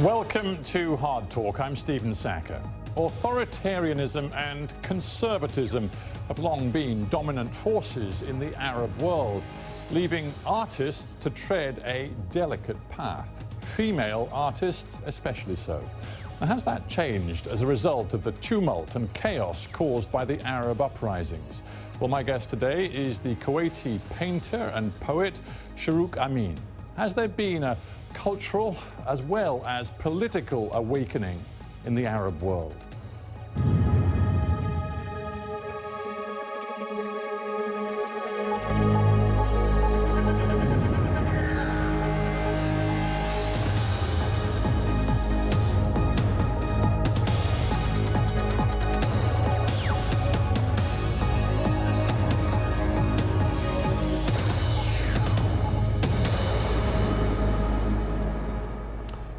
Welcome to Hard Talk. I'm Stephen Sacker. Authoritarianism and conservatism have long been dominant forces in the Arab world, leaving artists to tread a delicate path. Female artists especially so. Now, has that changed as a result of the tumult and chaos caused by the Arab uprisings? Well, my guest today is the Kuwaiti painter and poet Shurooq Amin. Has there been a cultural as well as political awakening in the Arab world?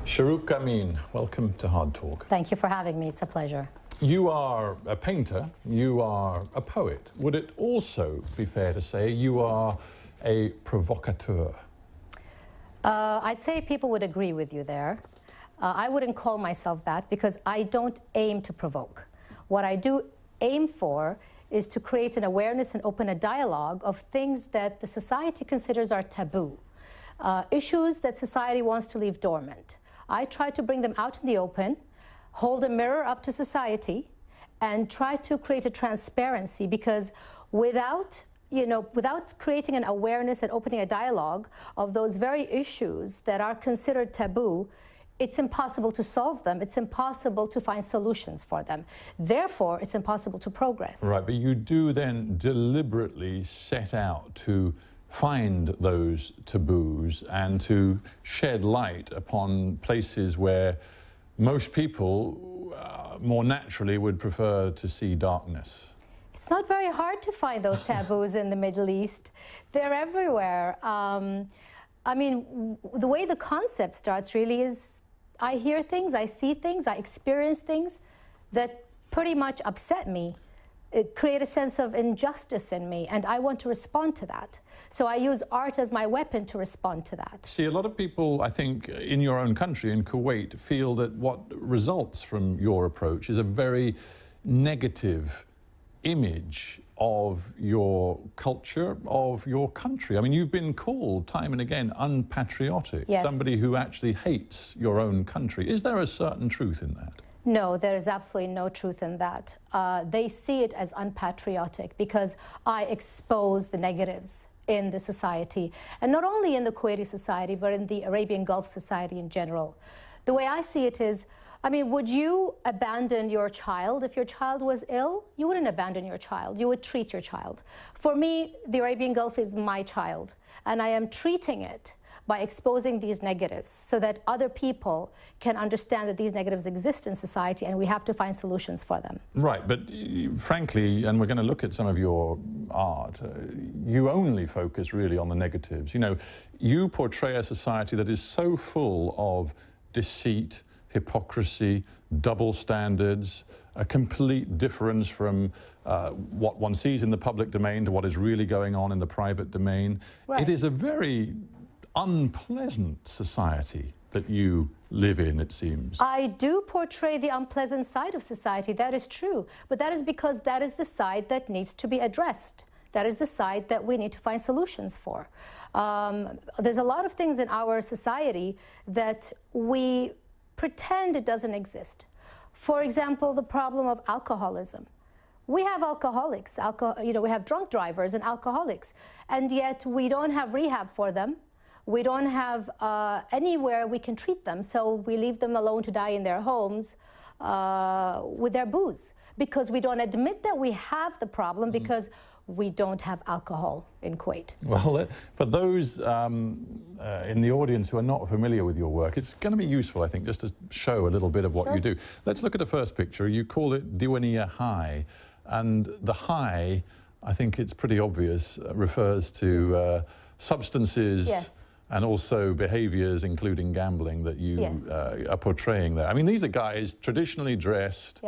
Shurooq Amin, welcome to Hard Talk. Thank you for having me. It's a pleasure. You are a painter, you are a poet. Would it also be fair to say you are a provocateur? I'd say people would agree with you there. I wouldn't call myself that because I don't aim to provoke. What I do aim for is to create an awareness and open a dialogue of things that the society considers are taboo, issues that society wants to leave dormant. I try to bring them out in the open, hold a mirror up to society, and try to create a transparency, because without creating an awareness and opening a dialogue of those very issues that are considered taboo, it's impossible to solve them. It's impossible to find solutions for them. Therefore, it's impossible to progress. Right, but you do then deliberately set out to find those taboos and to shed light upon places where most people more naturally would prefer to see darkness. It's not very hard to find those taboos in the Middle East. They're everywhere. I mean, the way the concept starts really is I hear things, I see things, I experience things that pretty much upset me. It creates a sense of injustice in me, and I want to respond to that. So I use art as my weapon to respond to that. See, a lot of people, I think, in your own country, in Kuwait, feel that what results from your approach is a very negative image of your culture, of your country. I mean, you've been called time and again unpatriotic, yes. Somebody who actually hates your own country. Is there a certain truth in that? No, there is absolutely no truth in that. They see it as unpatriotic because I expose the negatives in the society, and not only in the Kuwaiti society, but in the Arabian Gulf society in general. The way I see it is, I mean, would you abandon your child if your child was ill? You wouldn't abandon your child. You would treat your child. For me, the Arabian Gulf is my child, and I am treating it by exposing these negatives so that other people can understand that these negatives exist in society and we have to find solutions for them. Right, but frankly, and we're going to look at some of your art, you only focus really on the negatives. You know, you portray a society that is so full of deceit, hypocrisy, double standards, a complete difference from what one sees in the public domain to what is really going on in the private domain. Right. It is a very unpleasant society that you live in, it seems. I do portray the unpleasant side of society, that is true, but that is because that is the side that needs to be addressed. That is the side that we need to find solutions for. There's a lot of things in our society that we pretend it doesn't exist. For example, the problem of alcoholism. We have alcoholics, we have drunk drivers and alcoholics, and yet we don't have rehab for them. We don't have anywhere we can treat them, so we leave them alone to die in their homes with their booze, because we don't admit that we have the problem because we don't have alcohol in Kuwait. Well, for those in the audience who are not familiar with your work, it's going to be useful, I think, just to show a little bit of what you do. Let's look at the first picture. You call it Diwania High, and the high, I think it's pretty obvious, refers to substances. Yes. And also behaviors, including gambling, that you are portraying there. I mean, these are guys traditionally dressed,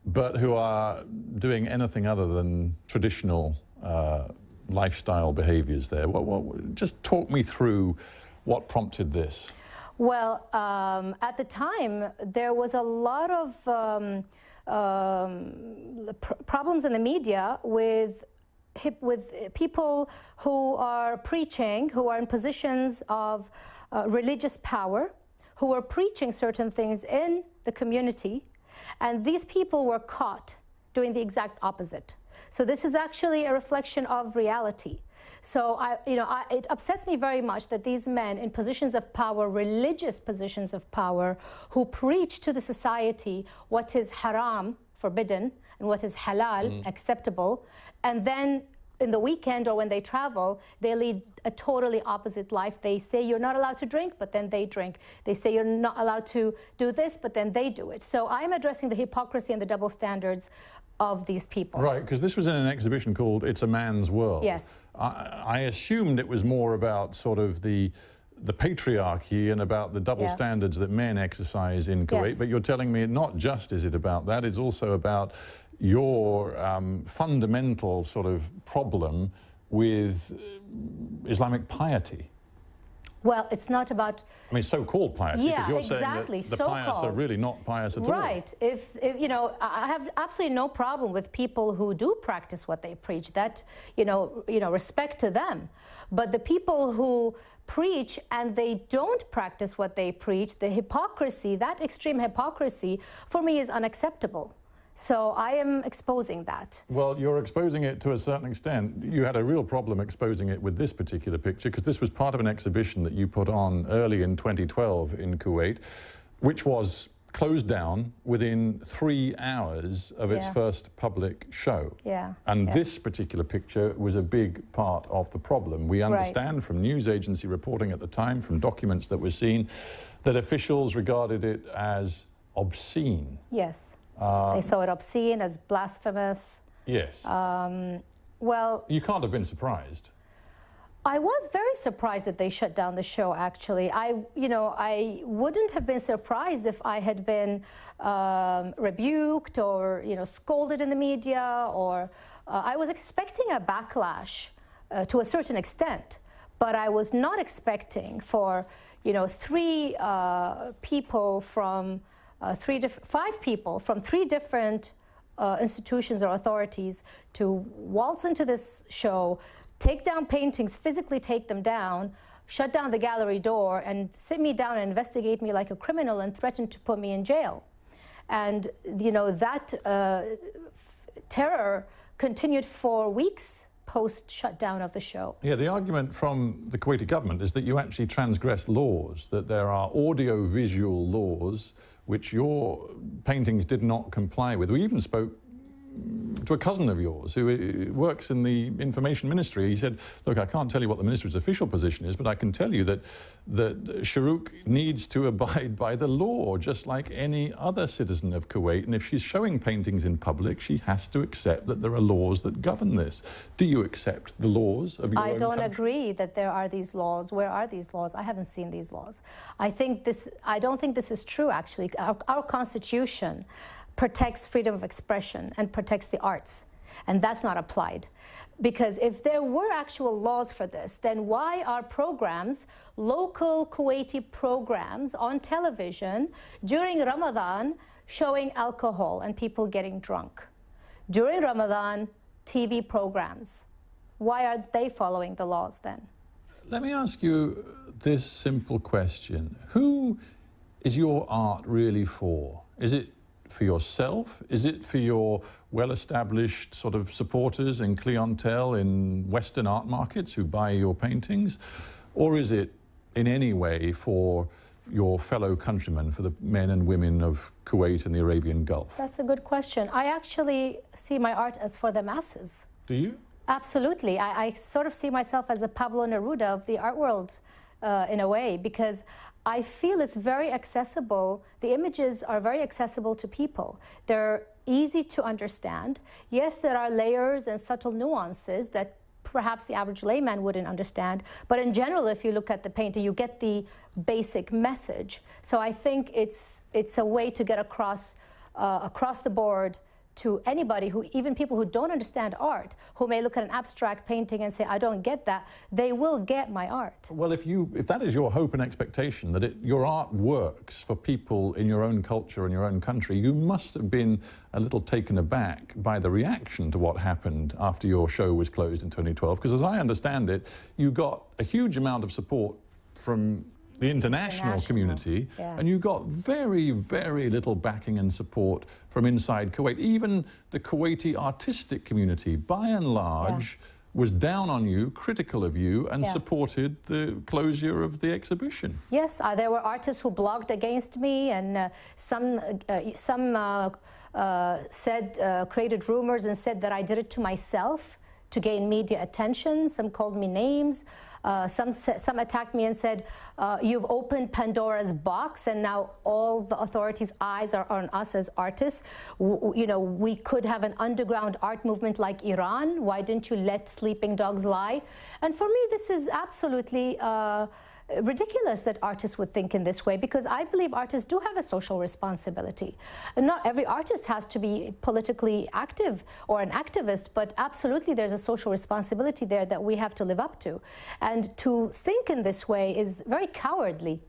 but who are doing anything other than traditional lifestyle behaviors there. Just talk me through what prompted this. Well, at the time, there was a lot of problems in the media with people who are preaching, who are in positions of religious power, who were preaching certain things in the community, and these people were caught doing the exact opposite. So this is actually a reflection of reality. So it upsets me very much that these men in positions of power, religious positions of power, who preach to the society what is haram, forbidden, and what is halal, acceptable, and then in the weekend or when they travel, they lead a totally opposite life. They say you're not allowed to drink, but then they drink. They say you're not allowed to do this, but then they do it. So I'm addressing the hypocrisy and the double standards of these people. Right, because this was in an exhibition called It's a Man's World. Yes. I assumed it was more about sort of the patriarchy and about the double standards that men exercise in Kuwait, but you're telling me not just is it about that, it's also about your fundamental sort of problem with Islamic piety. Well, it's not about... I mean, so-called piety, because you're exactly, saying that the pious are really not pious at all. Right. If you know, I have absolutely no problem with people who do practice what they preach. That, you know, respect to them. But the people who preach and they don't practice what they preach, the hypocrisy, that extreme hypocrisy, for me is unacceptable. So I am exposing that. Well, you're exposing it to a certain extent. You had a real problem exposing it with this particular picture, because this was part of an exhibition that you put on early in 2012 in Kuwait, which was closed down within 3 hours of its first public show. And this particular picture was a big part of the problem. We understand from news agency reporting at the time, from documents that were seen, that officials regarded it as obscene. Yes. They saw it obscene, as blasphemous. Yes. Well, you can't have been surprised. I was very surprised that they shut down the show, actually. I wouldn't have been surprised if I had been rebuked or, scolded in the media, or I was expecting a backlash to a certain extent, but I was not expecting for, 3 people from 5 people from 3 different institutions or authorities to waltz into this show, take down paintings, physically take them down, shut down the gallery door, and sit me down and investigate me like a criminal and threaten to put me in jail. And, that terror continued for weeks post-shutdown of the show. Yeah, the argument from the Kuwaiti government is that you actually transgressed laws, that there are audio-visual laws which your paintings did not comply with. We even spoke to a cousin of yours who works in the information ministry. He said, look, I can't tell you what the minister's official position is, but I can tell you that Shurooq needs to abide by the law, just like any other citizen of Kuwait. And if she's showing paintings in public, she has to accept that there are laws that govern this. Do you accept the laws of your own country? I don't agree that there are these laws. Where are these laws? I haven't seen these laws. I don't think this is true, actually. Our Constitution protects freedom of expression and protects the arts, and that's not applied. Because if there were actual laws for this, then why are programs, local Kuwaiti programs on television during Ramadan showing alcohol and people getting drunk? During Ramadan, TV programs, why aren't they following the laws then? Let me ask you this simple question. Who is your art really for? Is it for yourself? Is it for your well-established sort of supporters and clientele in Western art markets who buy your paintings? Or is it in any way for your fellow countrymen, for the men and women of Kuwait and the Arabian Gulf? That's a good question. I actually see my art as for the masses. Do you? Absolutely. I sort of see myself as the Pablo Neruda of the art world in a way, because I feel it's very accessible. The images are very accessible to people. They're easy to understand. Yes, there are layers and subtle nuances that perhaps the average layman wouldn't understand. But in general, if you look at the painting, you get the basic message. So I think it's a way to get across the board to anybody who, even people who don't understand art, who may look at an abstract painting and say, I don't get that, they will get my art. Well, if that is your hope and expectation, that your art works for people in your own culture and your own country, you must have been a little taken aback by the reaction to what happened after your show was closed in 2012, because as I understand it, you got a huge amount of support from the international community, and you got very, very little backing and support from inside Kuwait. Even the Kuwaiti artistic community, by and large, was down on you, critical of you, and supported the closure of the exhibition. Yes, there were artists who blogged against me, and some created rumors and said that I did it to myself to gain media attention. Some called me names. Some attacked me and said, you've opened Pandora's box and now all the authorities' eyes are on us as artists. You know, we could have an underground art movement like Iran. Why didn't you let sleeping dogs lie? And for me, this is absolutely ridiculous that artists would think in this way, because I believe artists do have a social responsibility. And not every artist has to be politically active or an activist, but absolutely there's a social responsibility there that we have to live up to. And to think in this way is very cowardly,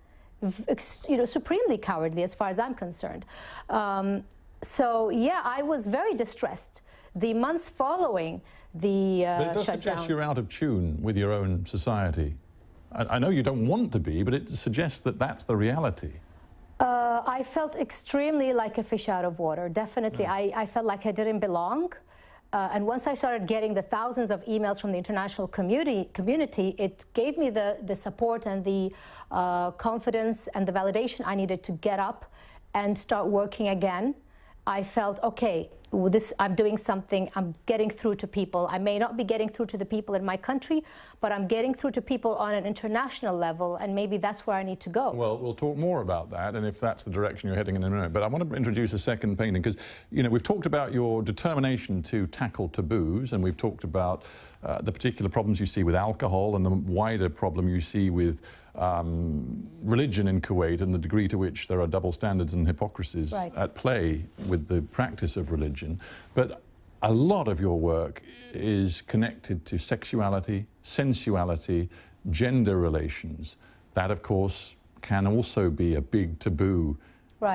you know, supremely cowardly as far as I'm concerned. So yeah, I was very distressed the months following the shutdown. But it does suggest you're out of tune with your own society. I know you don't want to be, but it suggests that that's the reality. I felt extremely like a fish out of water, definitely. I felt like I didn't belong. And once I started getting the thousands of emails from the international community, it gave me the support and the confidence and the validation I needed to get up and start working again. I felt, okay, I'm doing something, I'm getting through to people. I may not be getting through to the people in my country, but I'm getting through to people on an international level, and maybe that's where I need to go. Well, we'll talk more about that, and if that's the direction you're heading in a minute. But I want to introduce a second painting, because, you know, we've talked about your determination to tackle taboos, and we've talked about the particular problems you see with alcohol and the wider problem you see with religion in Kuwait and the degree to which there are double standards and hypocrisies at play with the practice of religion. But a lot of your work is connected to sexuality, sensuality, gender relations. That, of course, can also be a big taboo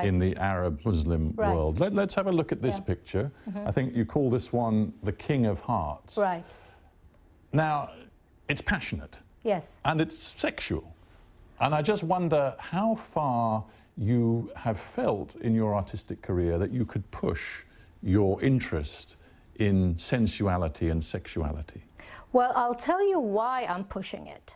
in the Arab-Muslim world. Let's have a look at this picture. I think you call this one the King of Hearts. Now, it's passionate. Yes. And it's sexual. And I just wonder how far you have felt in your artistic career that you could push your interest in sensuality and sexuality. Well, I'll tell you why I'm pushing it.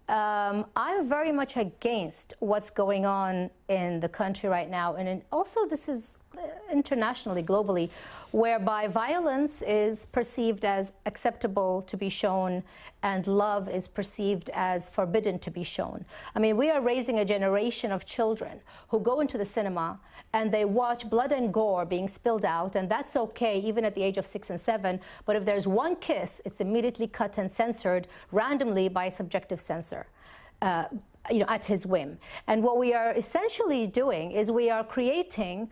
I'm very much against what's going on in the country right now, and also this is internationally, globally, whereby violence is perceived as acceptable to be shown and love is perceived as forbidden to be shown. I mean, we are raising a generation of children who go into the cinema and they watch blood and gore being spilled out, and that's okay even at the age of 6 and 7, but if there's one kiss, it's immediately cut and censored randomly by a subjective censor. You know, at his whim. And what we are essentially doing is we are creating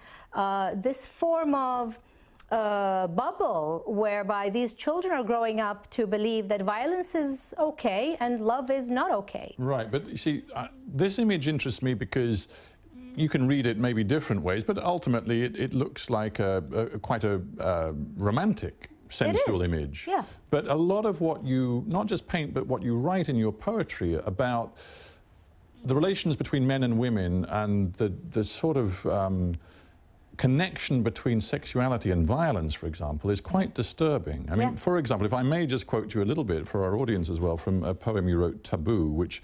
this form of bubble whereby these children are growing up to believe that violence is okay and love is not okay. Right, but you see, this image interests me because you can read it maybe different ways, but ultimately it looks like quite a romantic, sensual image. Yeah. But a lot of what you, not just paint, but what you write in your poetry about the relations between men and women and the sort of connection between sexuality and violence, for example, is quite disturbing. I mean, for example, if I may just quote you a little bit for our audience as well from a poem you wrote, Taboo, which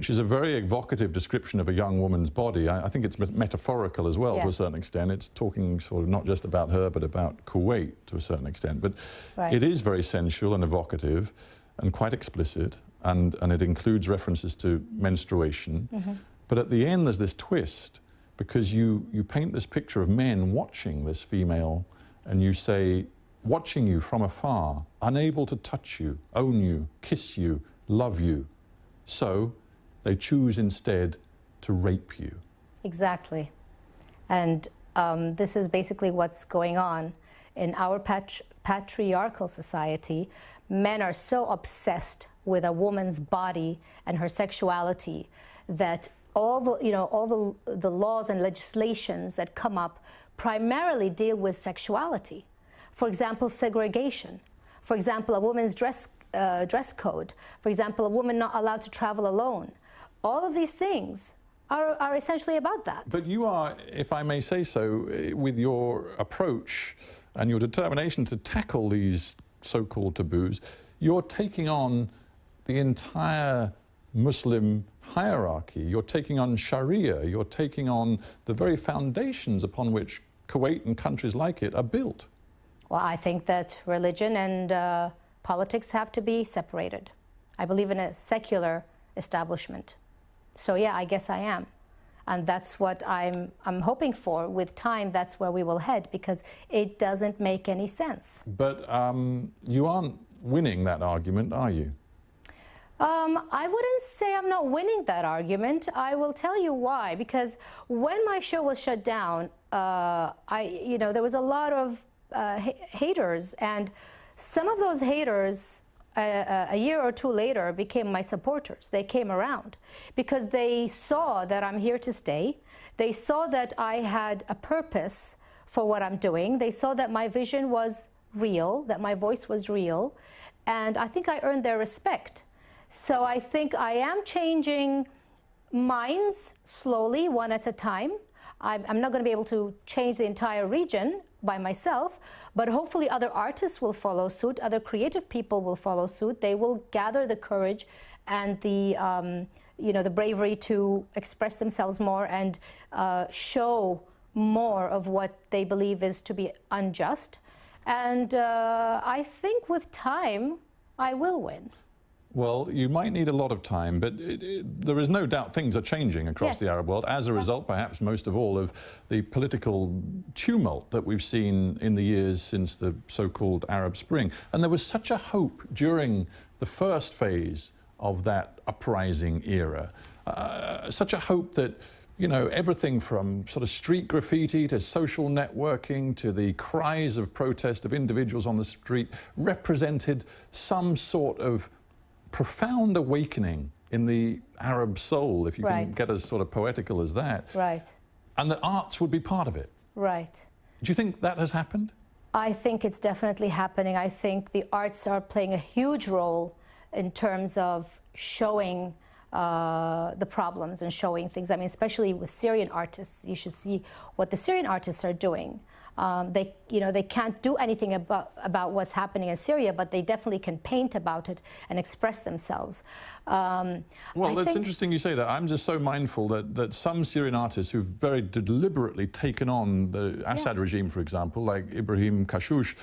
is a very evocative description of a young woman's body. I think it's metaphorical as well to a certain extent. It's talking sort of not just about her, but about Kuwait to a certain extent. But it is very sensual and evocative and quite explicit. And it includes references to menstruation. But at the end, there's this twist, because you paint this picture of men watching this female, and you say, watching you from afar, unable to touch you, own you, kiss you, love you. So they choose instead to rape you. Exactly. And this is basically what's going on in our patriarchal society, men are so obsessed with a woman's body and her sexuality that all the laws and legislations that come up primarily deal with sexuality. For example, segregation. For example, a woman's dress code. For example, a woman not allowed to travel alone. All of these things are essentially about that. But you are, if I may say so, with your approach and your determination to tackle these so-called taboos, you're taking on the entire Muslim hierarchy. You're taking on Sharia. You're taking on the very foundations upon which Kuwait and countries like it are built. Well, I think that religion and politics have to be separated. I believe in a secular establishment. So yeah, I guess I am. And that's what I'm hoping for. With time, that's where we will head, because it doesn't make any sense. But you aren't winning that argument, are you? I wouldn't say I'm not winning that argument. I will tell you why. Because when my show was shut down, there was a lot of haters, and some of those haters a year or two later became my supporters. They came around because they saw that I'm here to stay. They saw that I had a purpose for what I'm doing. They saw that my vision was real, that my voice was real, and I think I earned their respect. So I think I am changing minds slowly, one at a time. I'm not going to be able to change the entire region by myself, but hopefully other artists will follow suit, other creative people will follow suit. They will gather the courage and the bravery to express themselves more and show more of what they believe is to be unjust. And I think with time, I will win. Well, you might need a lot of time, but there is no doubt things are changing across the Arab world as a result, perhaps most of all, of the political tumult that we've seen in the years since the so-called Arab Spring. And there was such a hope during the first phase of that uprising era, such a hope that, you know, everything from sort of street graffiti to social networking to the cries of protest of individuals on the street represented some sort of profound awakening in the Arab soul, if you can get as sort of poetical as that. Right. And the arts would be part of it. Right. Do you think that has happened? I think it's definitely happening. I think the arts are playing a huge role in terms of showing the problems and showing things. I mean, especially with Syrian artists, you should see what the Syrian artists are doing. They can't do anything about what's happening in Syria, but they definitely can paint about it and express themselves. Well, that's interesting you say that. I'm just so mindful that some Syrian artists who've very deliberately taken on the Assad regime, for example, like Ibrahim Kashush,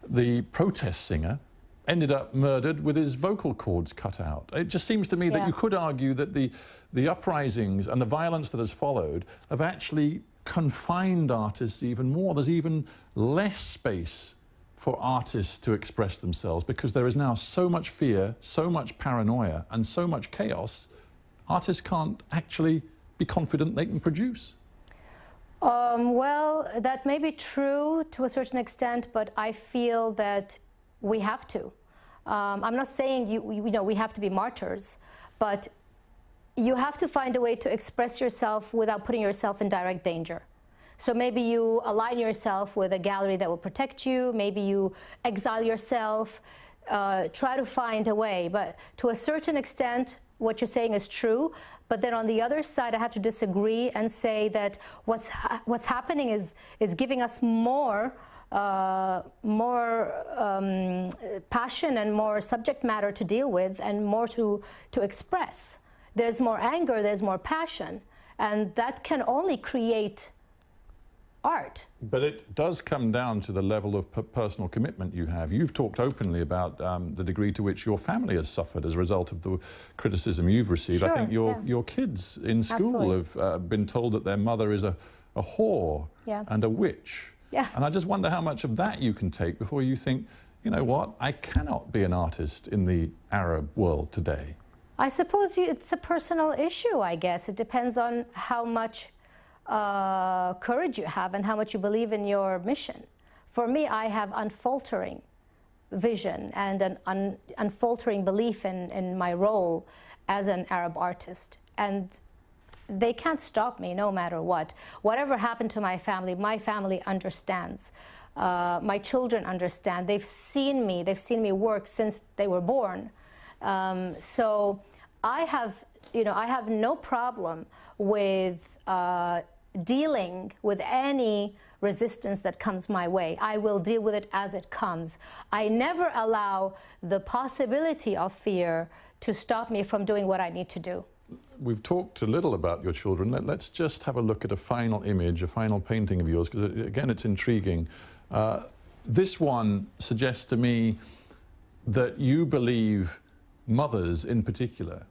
the protest singer, ended up murdered with his vocal cords cut out. It just seems to me that you could argue that the uprisings and the violence that has followed have actually confined artists even more. There's even less space for artists to express themselves because there is now so much fear, so much paranoia, and so much chaos, artists can't actually be confident they can produce. Well, that may be true to a certain extent, but I feel that we have to. I'm not saying we have to be martyrs, but you have to find a way to express yourself without putting yourself in direct danger. So maybe you align yourself with a gallery that will protect you, maybe you exile yourself, try to find a way. But to a certain extent, what you're saying is true, but then on the other side, I have to disagree and say that what's happening is giving us more passion and more subject matter to deal with and more to express. There's more anger, there's more passion, and that can only create art. But it does come down to the level of personal commitment you have. You've talked openly about the degree to which your family has suffered as a result of the criticism you've received. Sure, I think your kids in school have been told that their mother is a whore and a witch. Yeah. And I just wonder how much of that you can take before you think, you know what, I cannot be an artist in the Arab world today. I suppose it's a personal issue, I guess. It depends on how much courage you have and how much you believe in your mission. For me, I have unfaltering vision and an unfaltering belief in my role as an Arab artist. And they can't stop me no matter what. Whatever happened to my family understands. My children understand. They've seen me work since they were born. So I have no problem with dealing with any resistance that comes my way. I will deal with it as it comes. I never allow the possibility of fear to stop me from doing what I need to do. We've talked a little about your children. Let's just have a look at a final image, a final painting of yours, because again, it's intriguing. This one suggests to me that you believe mothers in particular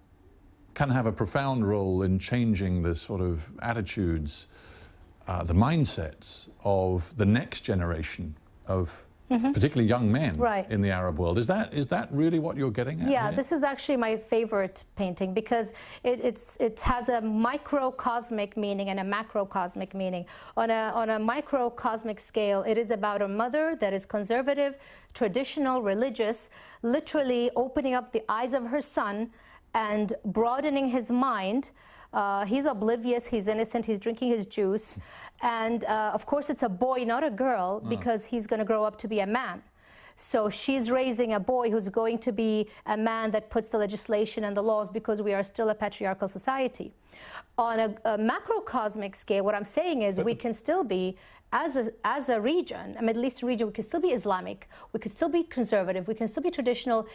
can have a profound role in changing the sort of attitudes, the mindsets of the next generation of particularly young men in the Arab world. Is that really what you're getting at? Yeah, here? This is actually my favorite painting because it has a microcosmic meaning and a macrocosmic meaning. On a microcosmic scale, it is about a mother that is conservative, traditional, religious, literally opening up the eyes of her son and broadening his mind. He's oblivious, he's innocent, he's drinking his juice. And of course it's a boy, not a girl, because he's going to grow up to be a man. So she's raising a boy who's going to be a man that puts the legislation and the laws, because we are still a patriarchal society. On a macrocosmic scale, what I'm saying is we can still be, as a region, a Middle Eastern region, we can still be Islamic, we can still be conservative, we can still be traditional.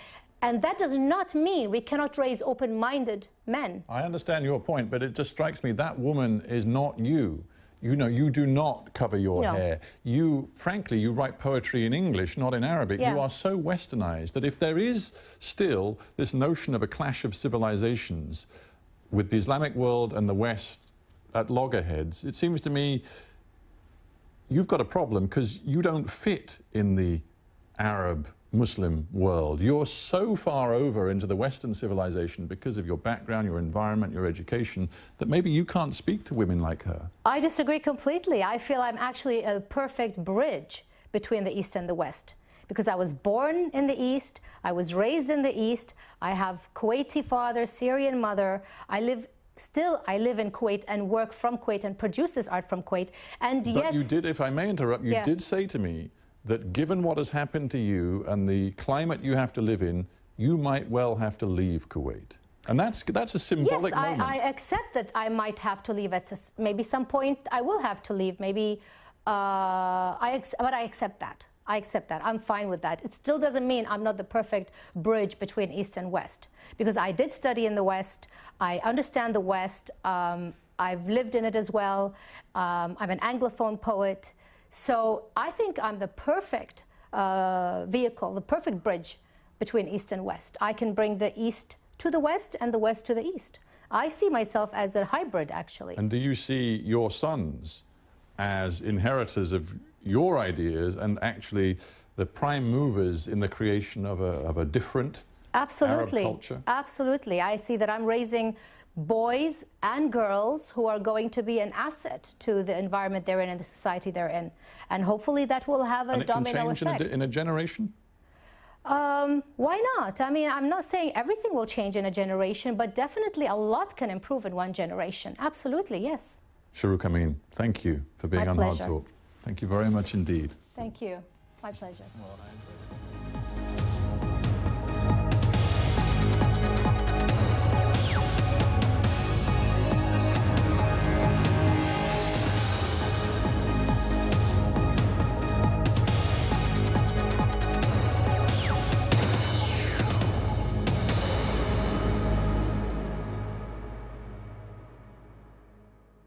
And that does not mean we cannot raise open-minded men. I understand your point, but it just strikes me that woman is not you. You know, you do not cover your hair. You, frankly, you write poetry in English, not in Arabic. You are so westernized that if there is still this notion of a clash of civilizations with the Islamic world and the West at loggerheads, it seems to me you've got a problem because you don't fit in the Arab Muslim world. You're so far over into the Western civilization because of your background, your environment, your education, that maybe you can't speak to women like her. I disagree completely. I feel I'm actually a perfect bridge between the East and the West, because I was born in the East, I was raised in the East, I have Kuwaiti father, Syrian mother, I live in Kuwait and work from Kuwait and produce this art from Kuwait, and yet... But you did, if I may interrupt, you did say to me that given what has happened to you and the climate you have to live in, you might well have to leave Kuwait. And that's a symbolic moment. Yes, I accept that I might have to leave at maybe some point. I will have to leave, maybe, but I accept that. I accept that. I'm fine with that. It still doesn't mean I'm not the perfect bridge between East and West, because I did study in the West. I understand the West. I've lived in it as well. I'm an Anglophone poet. So I think I'm the perfect vehicle, the perfect bridge between East and West. I can bring the East to the West and the West to the East. I see myself as a hybrid, actually. And do you see your sons as inheritors of your ideas and actually the prime movers in the creation of a different Arab culture? Absolutely. I see that I'm raising boys and girls who are going to be an asset to the environment they're in and the society they're in. And hopefully that will have a domino effect. And it can change in a generation? Why not? I mean, I'm not saying everything will change in a generation, but definitely a lot can improve in one generation. Absolutely, yes. Shurooq Amin, thank you for being on HARDtalk. Thank you very much indeed. Thank you. My pleasure. Well,